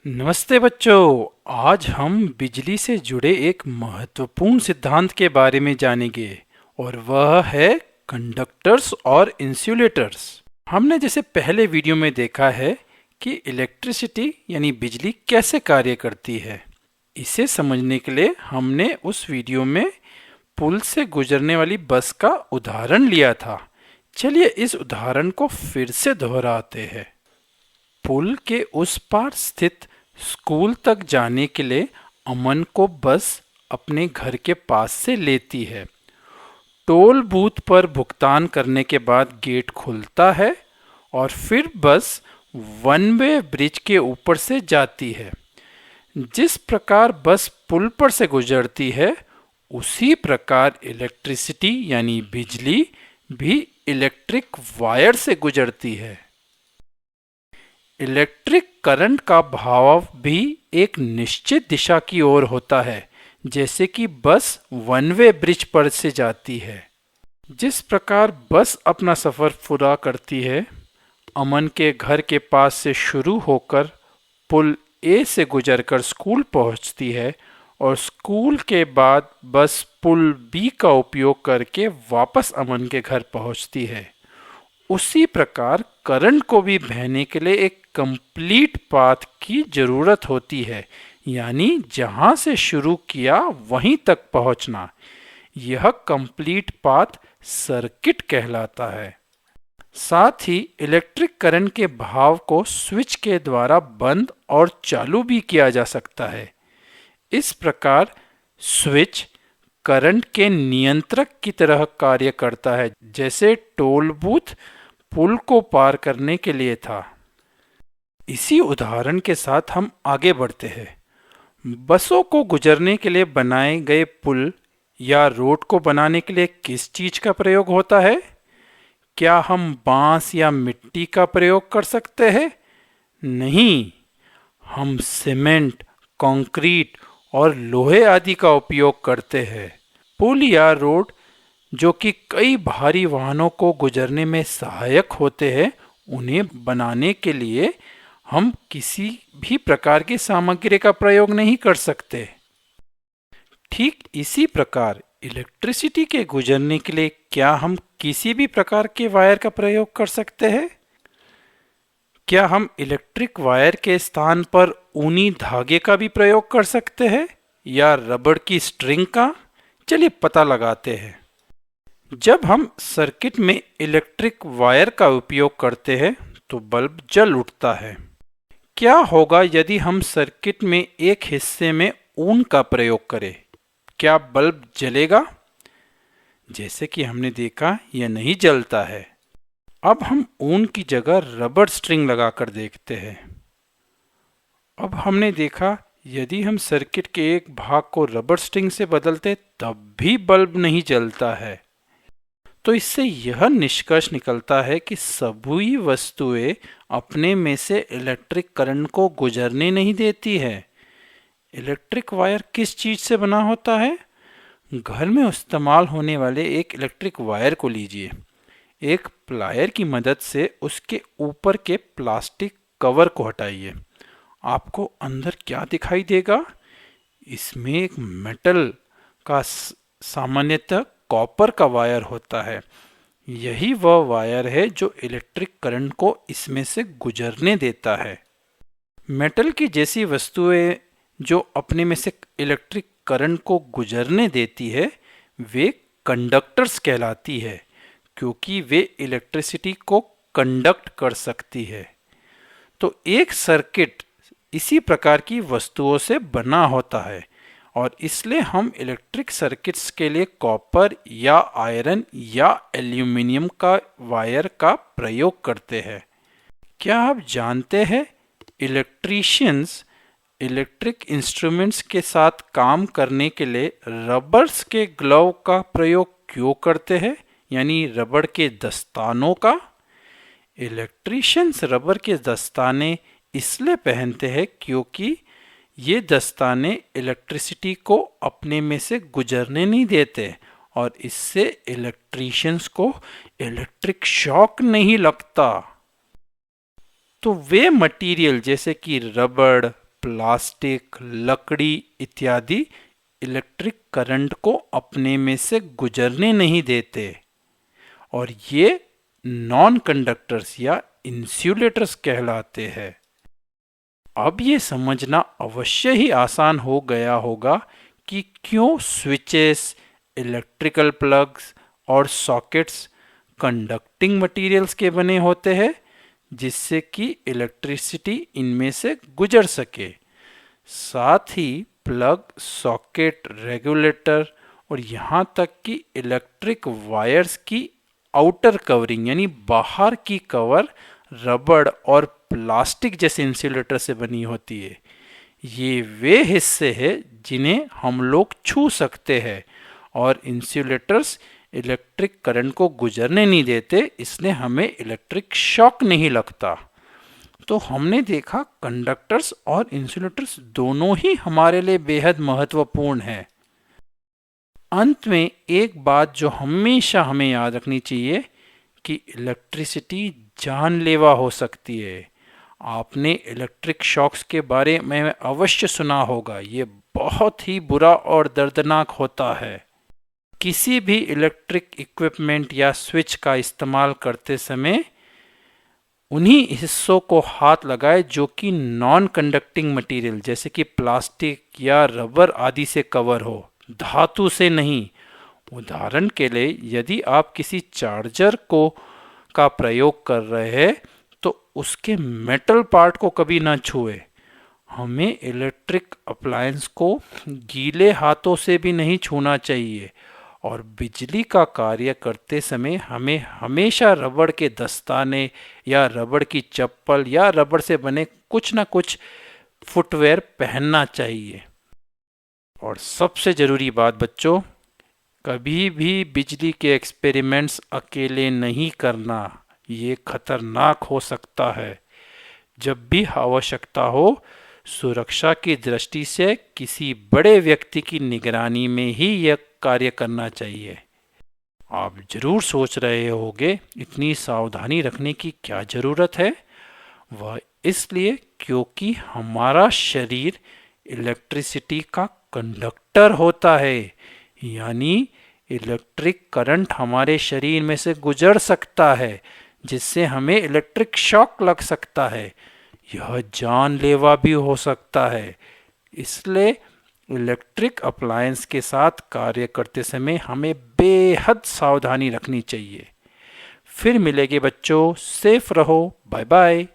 नमस्ते बच्चों। आज हम बिजली से जुड़े एक महत्वपूर्ण सिद्धांत के बारे में जानेंगे और वह है कंडक्टर्स और इंसुलेटर्स। हमने जैसे पहले वीडियो में देखा है कि इलेक्ट्रिसिटी यानी बिजली कैसे कार्य करती है। इसे समझने के लिए हमने उस वीडियो में पुल से गुजरने वाली बस का उदाहरण लिया था। चलिए इस उदाहरण को फिर से दोहराते हैं। पुल के उस पार स्थित स्कूल तक जाने के लिए अमन को बस अपने घर के पास से लेती है। टोल बूथ पर भुगतान करने के बाद गेट खुलता है और फिर बस वन वे ब्रिज के ऊपर से जाती है। जिस प्रकार बस पुल पर से गुजरती है उसी प्रकार इलेक्ट्रिसिटी यानी बिजली भी इलेक्ट्रिक वायर से गुजरती है। इलेक्ट्रिक करंट का बहाव भी एक निश्चित दिशा की ओर होता है, जैसे कि बस वन वे ब्रिज पर से जाती है। जिस प्रकार बस अपना सफर पूरा करती है, अमन के घर के पास से शुरू होकर पुल ए से गुजरकर स्कूल पहुंचती है और स्कूल के बाद बस पुल बी का उपयोग करके वापस अमन के घर पहुंचती है, उसी प्रकार करंट को भी बहने के लिए एक कंप्लीट पाथ की जरूरत होती है, यानी जहां से शुरू किया वहीं तक पहुंचना। यह कंप्लीट पाथ सर्किट कहलाता है। साथ ही इलेक्ट्रिक करंट के बहाव को स्विच के द्वारा बंद और चालू भी किया जा सकता है। इस प्रकार स्विच करंट के नियंत्रक की तरह कार्य करता है, जैसे टोल बूथ पुल को पार करने के लिए था। इसी उदाहरण के साथ हम आगे बढ़ते हैं। बसों को गुजरने के लिए बनाए गए पुल या रोड को बनाने के लिए किस चीज का प्रयोग होता है? क्या हम बांस या मिट्टी का प्रयोग कर सकते हैं? नहीं, हम सीमेंट, कंक्रीट और लोहे आदि का उपयोग करते हैं। पुल या रोड जो कि कई भारी वाहनों को गुजरने में सहायक होते हैं, उन्हें बनाने के लिए हम किसी भी प्रकार की सामग्री का प्रयोग नहीं कर सकते। ठीक इसी प्रकार इलेक्ट्रिसिटी के गुजरने के लिए क्या हम किसी भी प्रकार के वायर का प्रयोग कर सकते हैं? क्या हम इलेक्ट्रिक वायर के स्थान पर ऊनी धागे का भी प्रयोग कर सकते हैं या रबड़ की स्ट्रिंग का? चलिए पता लगाते हैं। जब हम सर्किट में इलेक्ट्रिक वायर का उपयोग करते हैं तो बल्ब जल उठता है। क्या होगा यदि हम सर्किट में एक हिस्से में ऊन का प्रयोग करें? क्या बल्ब जलेगा? जैसे कि हमने देखा, यह नहीं जलता है। अब हम ऊन की जगह रबड़ स्ट्रिंग लगाकर देखते हैं। अब हमने देखा, यदि हम सर्किट के एक भाग को रबड़ स्ट्रिंग से बदलते तब भी बल्ब नहीं जलता है। तो इससे यह निष्कर्ष निकलता है कि सभी वस्तुएं अपने में से इलेक्ट्रिक करंट को गुजरने नहीं देती है। इलेक्ट्रिक वायर किस चीज से बना होता है? घर में इस्तेमाल होने वाले एक इलेक्ट्रिक वायर को लीजिए। एक प्लायर की मदद से उसके ऊपर के प्लास्टिक कवर को हटाइए। आपको अंदर क्या दिखाई देगा? इसमें एक मेटल का सामान्यतः कॉपर का वायर होता है। यही वह वायर है जो इलेक्ट्रिक करंट को इसमें से गुजरने देता है। मेटल की जैसी वस्तुएं जो अपने में से इलेक्ट्रिक करंट को गुजरने देती है, वे कंडक्टर्स कहलाती है, क्योंकि वे इलेक्ट्रिसिटी को कंडक्ट कर सकती है। तो एक सर्किट इसी प्रकार की वस्तुओं से बना होता है और इसलिए हम इलेक्ट्रिक सर्किट्स के लिए कॉपर या आयरन या एल्यूमिनियम का वायर का प्रयोग करते हैं। क्या आप जानते हैं इलेक्ट्रीशियंस इलेक्ट्रिक इंस्ट्रूमेंट्स के साथ काम करने के लिए रबर्स के ग्लव का प्रयोग क्यों करते हैं, यानी रबड़ के दस्तानों का? इलेक्ट्रीशियंस रबर के दस्ताने इसलिए पहनते हैं क्योंकि ये दस्ताने इलेक्ट्रिसिटी को अपने में से गुजरने नहीं देते और इससे इलेक्ट्रीशियंस को इलेक्ट्रिक शॉक नहीं लगता। तो वे मटेरियल जैसे कि रबड़, प्लास्टिक, लकड़ी इत्यादि इलेक्ट्रिक करंट को अपने में से गुजरने नहीं देते और ये नॉन कंडक्टर्स या इंसुलेटर्स कहलाते हैं। अब ये समझना अवश्य ही आसान हो गया होगा कि क्यों स्विचेस, इलेक्ट्रिकल प्लग्स और सॉकेट्स कंडक्टिंग मटेरियल्स के बने होते हैं, जिससे कि इलेक्ट्रिसिटी इनमें से गुजर सके। साथ ही प्लग, सॉकेट, रेगुलेटर और यहाँ तक कि इलेक्ट्रिक वायर्स की आउटर कवरिंग यानी बाहर की कवर रबड़ और प्लास्टिक जैसे इंसुलेटर से बनी होती है। ये वे हिस्से हैं जिन्हें हम लोग छू सकते हैं और इंसुलेटर्स इलेक्ट्रिक करंट को गुजरने नहीं देते, इसलिए हमें इलेक्ट्रिक शॉक नहीं लगता। तो हमने देखा कंडक्टर्स और इंसुलेटर्स दोनों ही हमारे लिए बेहद महत्वपूर्ण है। अंत में एक बात जो हमेशा हमें याद रखनी चाहिए कि इलेक्ट्रिसिटी जानलेवा हो सकती है। आपने इलेक्ट्रिक शॉक्स के बारे में अवश्य सुना होगा, ये बहुत ही बुरा और दर्दनाक होता है। किसी भी इलेक्ट्रिक इक्विपमेंट या स्विच का इस्तेमाल करते समय उन्हीं हिस्सों को हाथ लगाए जो कि नॉन कंडक्टिंग मटेरियल जैसे कि प्लास्टिक या रबर आदि से कवर हो, धातु से नहीं। उदाहरण के लिए यदि आप किसी चार्जर का प्रयोग कर रहे हैं तो उसके मेटल पार्ट को कभी ना छुए। हमें इलेक्ट्रिक अप्लायंस को गीले हाथों से भी नहीं छूना चाहिए और बिजली का कार्य करते समय हमें हमेशा रबड़ के दस्ताने या रबड़ की चप्पल या रबड़ से बने कुछ ना कुछ फुटवेयर पहनना चाहिए। और सबसे ज़रूरी बात बच्चों, कभी भी बिजली के एक्सपेरिमेंट्स अकेले नहीं करना, ये खतरनाक हो सकता है। जब भी आवश्यकता हो, सुरक्षा की दृष्टि से किसी बड़े व्यक्ति की निगरानी में ही यह कार्य करना चाहिए। आप जरूर सोच रहे होंगे इतनी सावधानी रखने की क्या ज़रूरत है। वह इसलिए क्योंकि हमारा शरीर इलेक्ट्रिसिटी का कंडक्टर होता है, यानी इलेक्ट्रिक करंट हमारे शरीर में से गुजर सकता है जिससे हमें इलेक्ट्रिक शॉक लग सकता है। यह जानलेवा भी हो सकता है। इसलिए इलेक्ट्रिक अप्लायंस के साथ कार्य करते समय हमें बेहद सावधानी रखनी चाहिए। फिर मिलेंगे बच्चों, सेफ रहो, बाय बाय।